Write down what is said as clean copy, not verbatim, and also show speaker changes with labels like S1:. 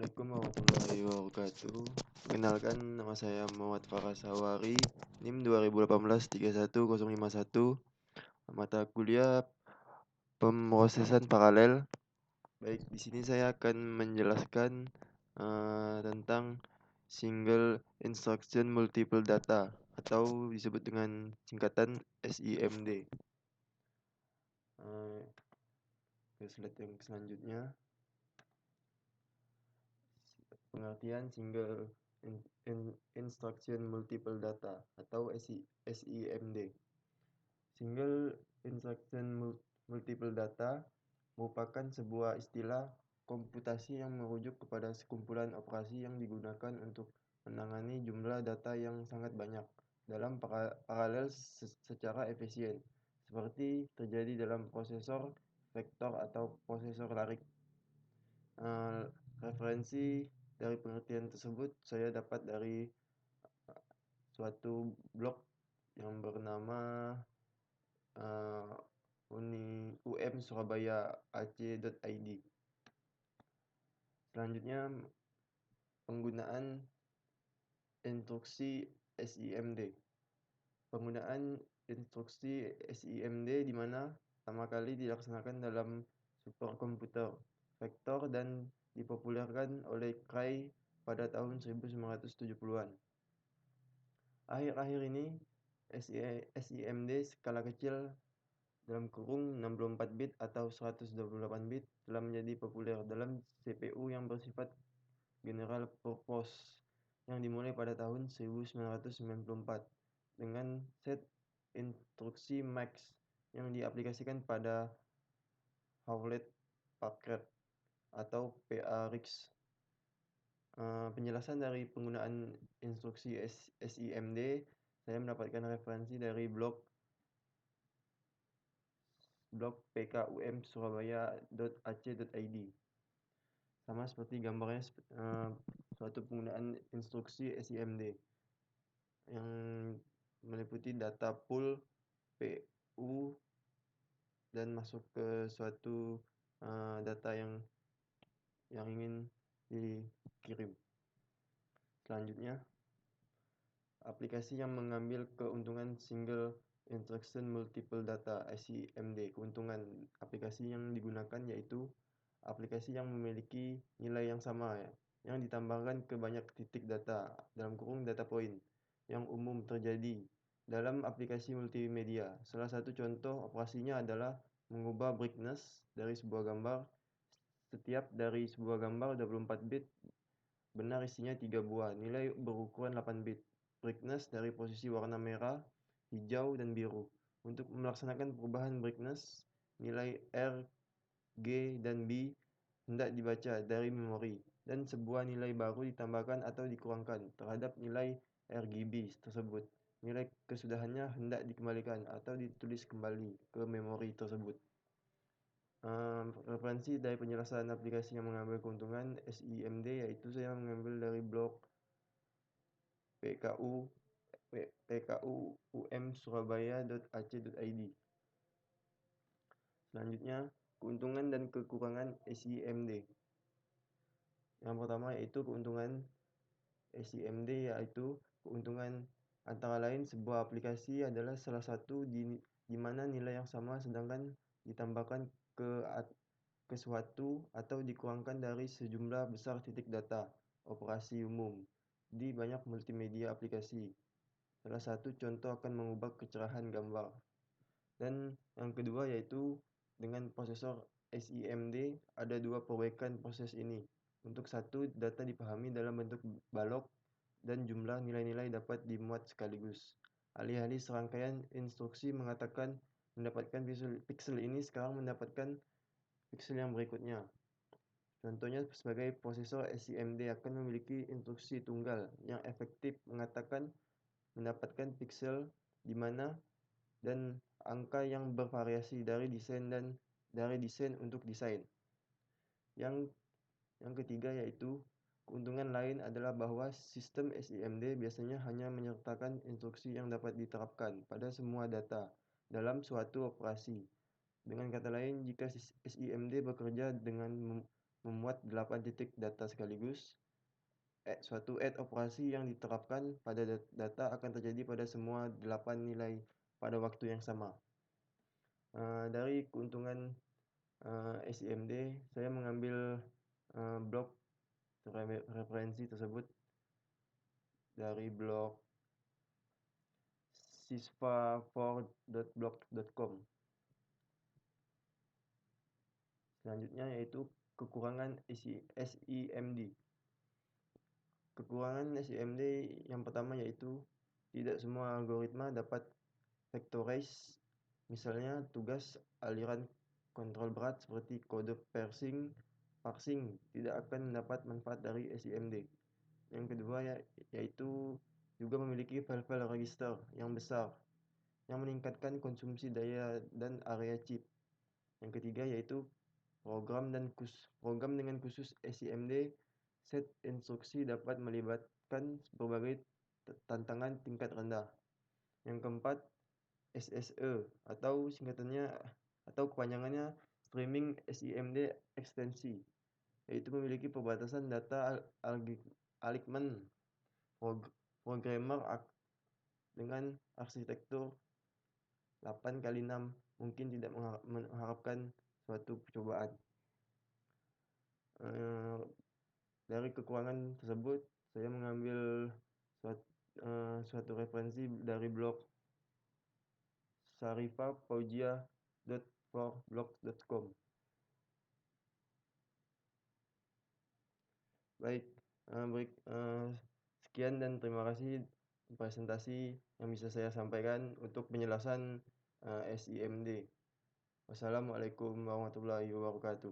S1: Assalamualaikum warahmatullahi wabarakatuh. Perkenalkan, nama saya Muhammad Farah Sawari, NIM 2018-31051, mata kuliah pemrosesan paralel. Baik, di sini saya akan menjelaskan tentang Single Instruction Multiple Data atau disebut dengan singkatan SIMD. Ke slide yang selanjutnya. Pengertian Single Instruction Multiple Data atau SIMD. Single Instruction Multiple Data merupakan sebuah istilah komputasi yang merujuk kepada sekumpulan operasi yang digunakan untuk menangani jumlah data yang sangat banyak dalam paralel secara efisien, seperti terjadi dalam prosesor vektor atau prosesor larik. Referensi dari pengertian tersebut saya dapat dari suatu blog yang bernama umsurabaya.ac.id. Selanjutnya, penggunaan instruksi SIMD. Penggunaan instruksi SIMD di mana pertama kali dilaksanakan dalam superkomputer vektor dan dipopulerkan oleh Cray pada tahun 1970-an. Akhir-akhir ini, SIMD skala kecil (64 bit atau 128 bit) telah menjadi populer dalam CPU yang bersifat general purpose yang dimulai pada tahun 1994 dengan set instruksi MAX yang diaplikasikan pada Hewlett-Packard atau PA-RISC. Penjelasan dari penggunaan instruksi SIMD saya mendapatkan referensi dari blog pkumsurabaya.ac.id. Sama seperti gambarnya, suatu penggunaan instruksi SIMD yang meliputi data pool PU dan masuk ke suatu data yang ingin dikirim. Selanjutnya, aplikasi yang mengambil keuntungan Single Instruction Multiple Data SIMD. Keuntungan aplikasi yang digunakan yaitu aplikasi yang memiliki nilai yang sama yang ditambahkan ke banyak titik data (data point) yang umum terjadi dalam aplikasi multimedia. Salah satu contoh operasinya adalah mengubah brightness dari sebuah gambar. Setiap dari sebuah gambar 24 bit benar isinya 3 buah nilai berukuran 8 bit. Brightness dari posisi warna merah, hijau, dan biru. Untuk melaksanakan perubahan brightness, nilai R, G, dan B hendak dibaca dari memori, dan sebuah nilai baru ditambahkan atau dikurangkan terhadap nilai RGB tersebut. Nilai kesudahannya hendak dikembalikan atau ditulis kembali ke memori tersebut. Referensi dari penjelasan aplikasi yang mengambil keuntungan SIMD yaitu saya mengambil dari blog pkumsurabaya.ac.id. Selanjutnya, keuntungan dan kekurangan SIMD. Yang pertama yaitu keuntungan SIMD, yaitu keuntungan antara lain sebuah aplikasi adalah salah satu di mana nilai yang sama sedangkan ditambahkan ke suatu atau dikurangkan dari sejumlah besar titik data operasi umum di banyak multimedia aplikasi. Salah satu contoh akan mengubah kecerahan gambar. Dan yang kedua yaitu dengan prosesor SIMD ada dua perbaikan proses ini. Untuk satu, data dipahami dalam bentuk balok dan jumlah nilai-nilai dapat dimuat sekaligus. Alih-alih serangkaian instruksi mendapatkan pixel ini sekarang mendapatkan pixel yang berikutnya. Contohnya sebagai prosesor SIMD akan memiliki instruksi tunggal yang efektif mendapatkan pixel di mana dan angka yang bervariasi dari desain untuk desain. Yang ketiga yaitu keuntungan lain adalah bahwa sistem SIMD biasanya hanya menyertakan instruksi yang dapat diterapkan pada semua data dalam suatu operasi. Dengan kata lain, jika SIMD bekerja dengan memuat 8 titik data sekaligus. Suatu operasi yang diterapkan pada data akan terjadi pada semua 8 nilai pada waktu yang sama. Dari keuntungan SIMD, saya mengambil blog referensi tersebut dari blog sisva4.blog.com. Selanjutnya yaitu kekurangan SIMD. Kekurangan SIMD yang pertama yaitu tidak semua algoritma dapat vectorize. Misalnya tugas aliran kontrol berat seperti kode parsing tidak akan mendapat manfaat dari SIMD. Yang kedua yaitu juga memiliki file-file register yang besar yang meningkatkan konsumsi daya dan area chip. Yang ketiga yaitu program dengan khusus SIMD set instruksi dapat melibatkan berbagai tantangan tingkat rendah. Yang keempat, SSE atau kepanjangannya Streaming SIMD Ekstensi, yaitu memiliki perbatasan data Alignment programmer dengan arsitektur 8x6 mungkin tidak mengharapkan suatu percobaan. Dari kekurangan tersebut, saya mengambil suatu referensi dari blog sarifafaujia.blog.com. Baik, sekian dan terima kasih presentasi yang bisa saya sampaikan untuk penjelasan SIMD. Wassalamualaikum warahmatullahi wabarakatuh.